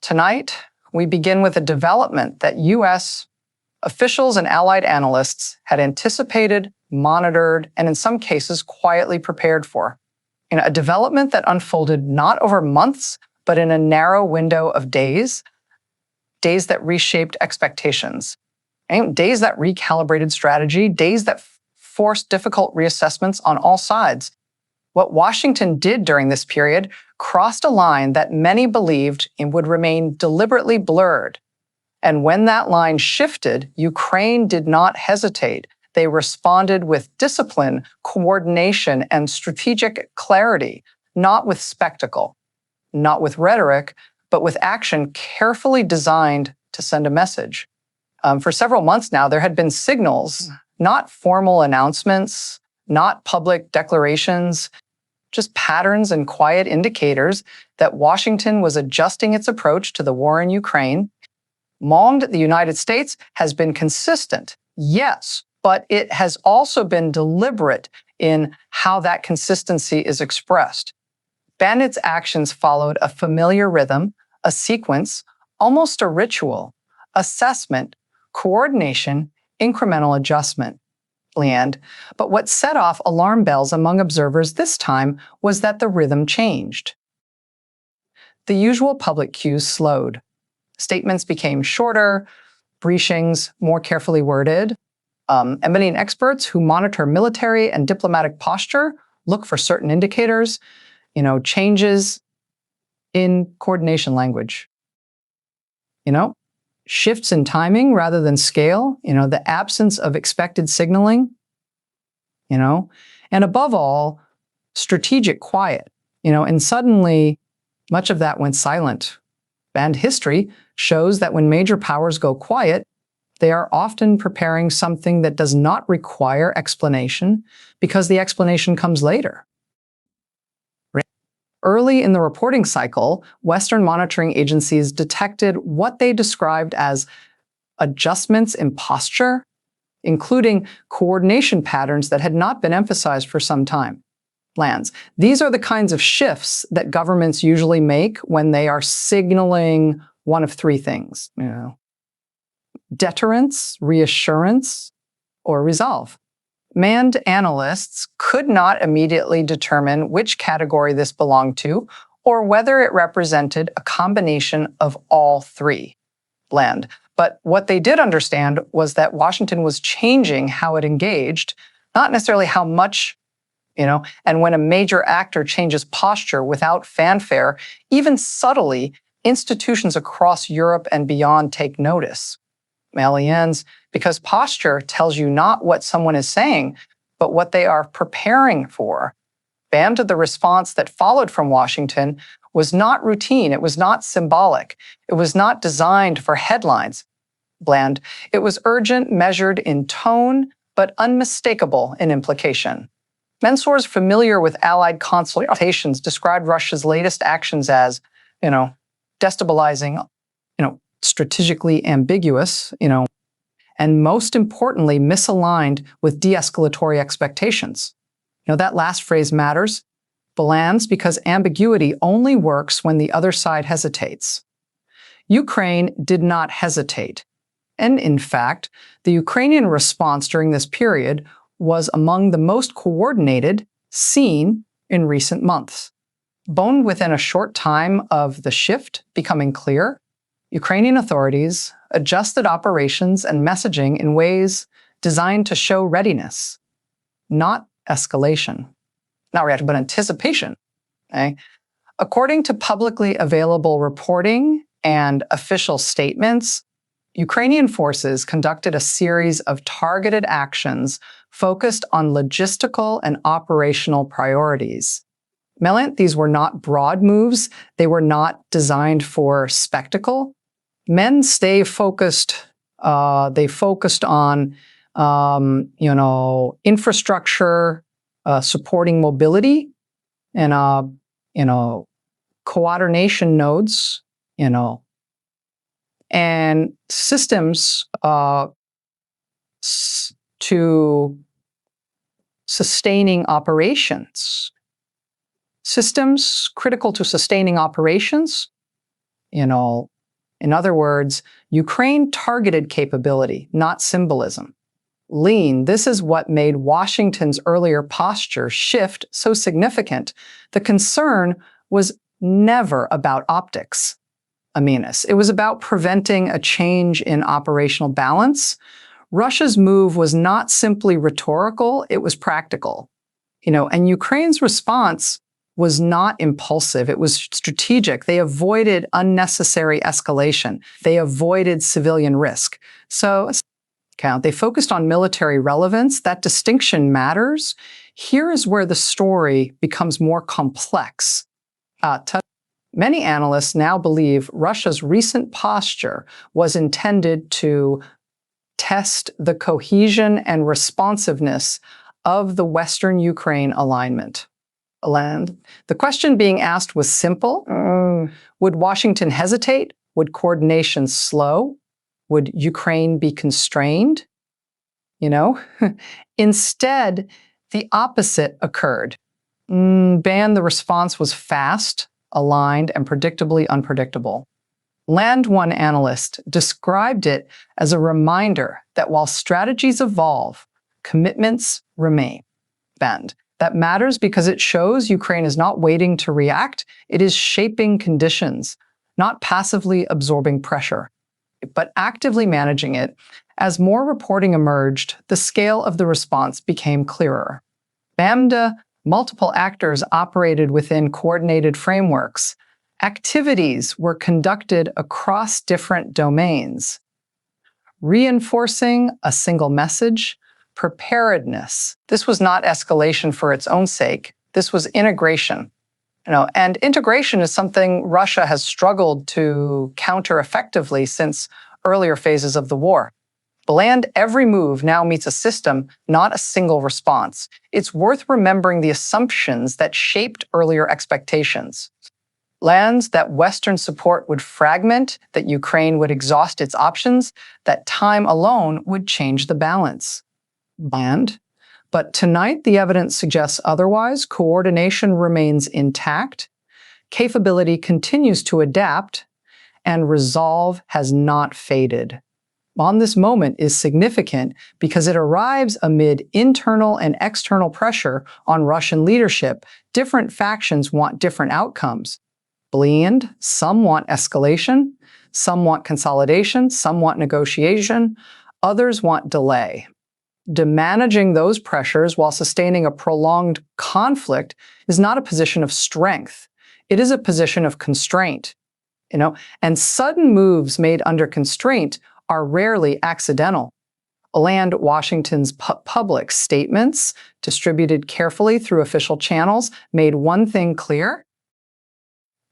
Tonight, we begin with a development that U.S. officials and allied analysts had anticipated, monitored, and in some cases quietly prepared for. A development that unfolded not over months, but in a narrow window of days that reshaped expectations, days that recalibrated strategy, days that forced difficult reassessments on all sides. What Washington did during this period crossed a line that many believed would remain deliberately blurred. And when that line shifted, Ukraine did not hesitate. They responded with discipline, coordination, and strategic clarity, not with spectacle, not with rhetoric, but with action carefully designed to send a message. For several months now, there had been signals, not formal announcements, not public declarations, just patterns and quiet indicators that Washington was adjusting its approach to the war in Ukraine. The United States has been consistent, yes, but it has also been deliberate in how that consistency is expressed. Bandit's actions followed a familiar rhythm, a sequence, almost a ritual: assessment, coordination, incremental adjustment. Leanne. But what set off alarm bells among observers this time was that the rhythm changed. The usual public cues slowed. Statements became shorter, briefings more carefully worded. Emanating experts who monitor military and diplomatic posture look for certain indicators, changes in coordination language. Shifts in timing rather than scale, the absence of expected signaling, and above all, strategic quiet, and suddenly much of that went silent. And history shows that when major powers go quiet, they are often preparing something that does not require explanation because the explanation comes later. Early in the reporting cycle, Western monitoring agencies detected what they described as adjustments in posture, including coordination patterns that had not been emphasized for some time. These are the kinds of shifts that governments usually make when they are signaling one of three things: deterrence, reassurance, or resolve. Manned analysts could not immediately determine which category this belonged to or whether it represented a combination of all three. But what they did understand was that Washington was changing how it engaged, not necessarily how much, and when a major actor changes posture without fanfare, even subtly, institutions across Europe and beyond take notice. Because posture tells you not what someone is saying, but what they are preparing for. The response that followed from Washington was not routine. It was not symbolic. It was not designed for headlines. It was urgent, measured in tone, but unmistakable in implication. Mentors familiar with Allied consultations described Russia's latest actions as, destabilizing, strategically ambiguous, and most importantly, misaligned with de-escalatory expectations. That last phrase matters, because ambiguity only works when the other side hesitates. Ukraine did not hesitate. And in fact, the Ukrainian response during this period was among the most coordinated seen in recent months. Within a short time of the shift becoming clear, Ukrainian authorities adjusted operations and messaging in ways designed to show readiness, not escalation. Not reaction, but anticipation. According to publicly available reporting and official statements, Ukrainian forces conducted a series of targeted actions focused on logistical and operational priorities. These were not broad moves. They were not designed for spectacle. Men stay focused. They focused on, infrastructure, supporting mobility, and, coordination nodes, and systems to sustaining operations. Systems critical to sustaining operations In other words, Ukraine targeted capability, not symbolism. Lean, this is what made Washington's earlier posture shift so significant. The concern was never about optics, Aminus. It was about preventing a change in operational balance. Russia's move was not simply rhetorical, it was practical. And Ukraine's response was not impulsive, it was strategic. They avoided unnecessary escalation. They avoided civilian risk. So, they focused on military relevance. That distinction matters. Here is where the story becomes more complex. Many analysts now believe Russia's recent posture was intended to test the cohesion and responsiveness of the Western Ukraine alignment. The question being asked was simple. Would Washington hesitate? Would coordination slow? Would Ukraine be constrained? Instead, the opposite occurred. The response was fast, aligned, and predictably unpredictable. Land One analyst described it as a reminder that while strategies evolve, commitments remain. That matters because it shows Ukraine is not waiting to react, it is shaping conditions, not passively absorbing pressure, but actively managing it. As more reporting emerged, the scale of the response became clearer. Multiple actors operated within coordinated frameworks. Activities were conducted across different domains, reinforcing a single message: preparedness. This was not escalation for its own sake. This was integration. And integration is something Russia has struggled to counter effectively since earlier phases of the war. Every move now meets a system, not a single response. It's worth remembering the assumptions that shaped earlier expectations. That Western support would fragment, that Ukraine would exhaust its options, that time alone would change the balance. But tonight, the evidence suggests otherwise. Coordination remains intact, capability continues to adapt, and resolve has not faded. This moment is significant because it arrives amid internal and external pressure on Russian leadership. Different factions want different outcomes. Some want escalation, some want consolidation, some want negotiation, others want delay. Managing those pressures while sustaining a prolonged conflict is not a position of strength. It is a position of constraint. And sudden moves made under constraint are rarely accidental. Washington's public statements, distributed carefully through official channels, made one thing clear.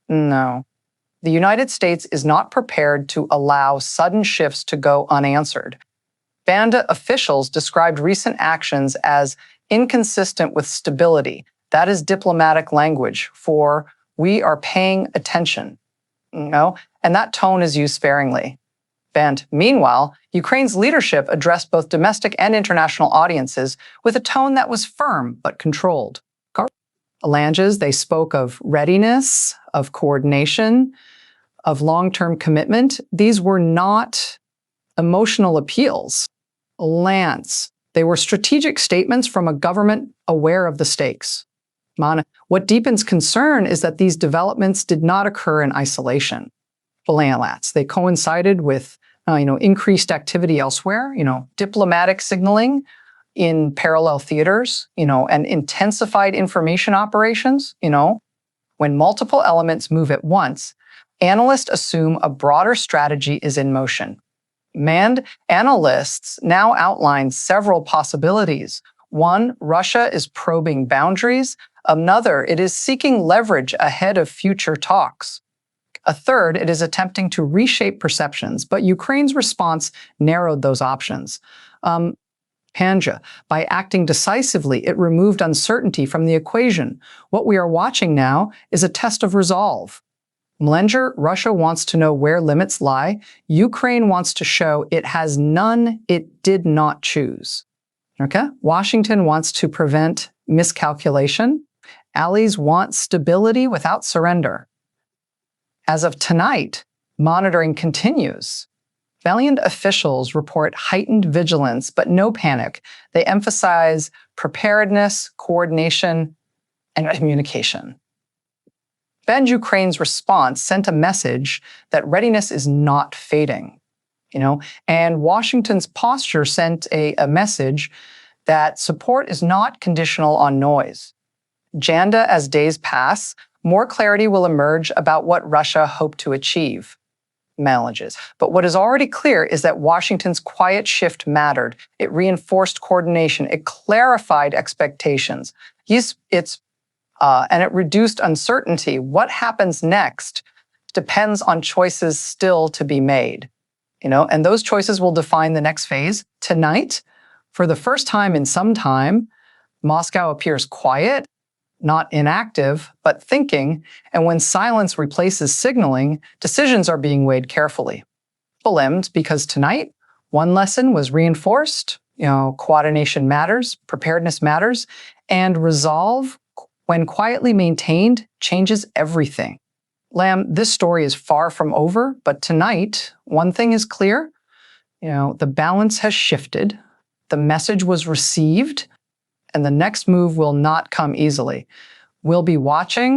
No. The United States is not prepared to allow sudden shifts to go unanswered. Banda officials described recent actions as inconsistent with stability. That is diplomatic language for "we are paying attention." And that tone is used sparingly. Meanwhile, Ukraine's leadership addressed both domestic and international audiences with a tone that was firm but controlled. They spoke of readiness, of coordination, of long-term commitment. These were not emotional appeals. They were strategic statements from a government aware of the stakes. What deepens concern is that these developments did not occur in isolation. They coincided with increased activity elsewhere, diplomatic signaling in parallel theaters, and intensified information operations. When multiple elements move at once, analysts assume a broader strategy is in motion. Analysts now outline several possibilities. One, Russia is probing boundaries. Another, it is seeking leverage ahead of future talks. A third, it is attempting to reshape perceptions, but Ukraine's response narrowed those options. By acting decisively, it removed uncertainty from the equation. What we are watching now is a test of resolve. Russia wants to know where limits lie. Ukraine wants to show it has none it did not choose. Washington wants to prevent miscalculation. Allies want stability without surrender. As of tonight, Monitoring continues. Valiant officials report heightened vigilance, but no panic. They emphasize preparedness, coordination, and communication. And Ukraine's response sent a message that readiness is not fading, and Washington's posture sent a message that support is not conditional on noise. Janda, as days pass, more clarity will emerge about what Russia hoped to achieve. Manages. But what is already clear is that Washington's quiet shift mattered. It reinforced coordination. It clarified expectations. And it reduced uncertainty. What happens next depends on choices still to be made. And those choices will define the next phase. Tonight, for the first time in some time, Moscow appears quiet, not inactive, but thinking. And when silence replaces signaling, decisions are being weighed carefully. Limbed, because tonight, one lesson was reinforced. Coordination matters, preparedness matters, and resolve, when quietly maintained, changes everything. Lam, this story is far from over, but tonight, one thing is clear. The balance has shifted, the message was received, and the next move will not come easily. We'll be watching,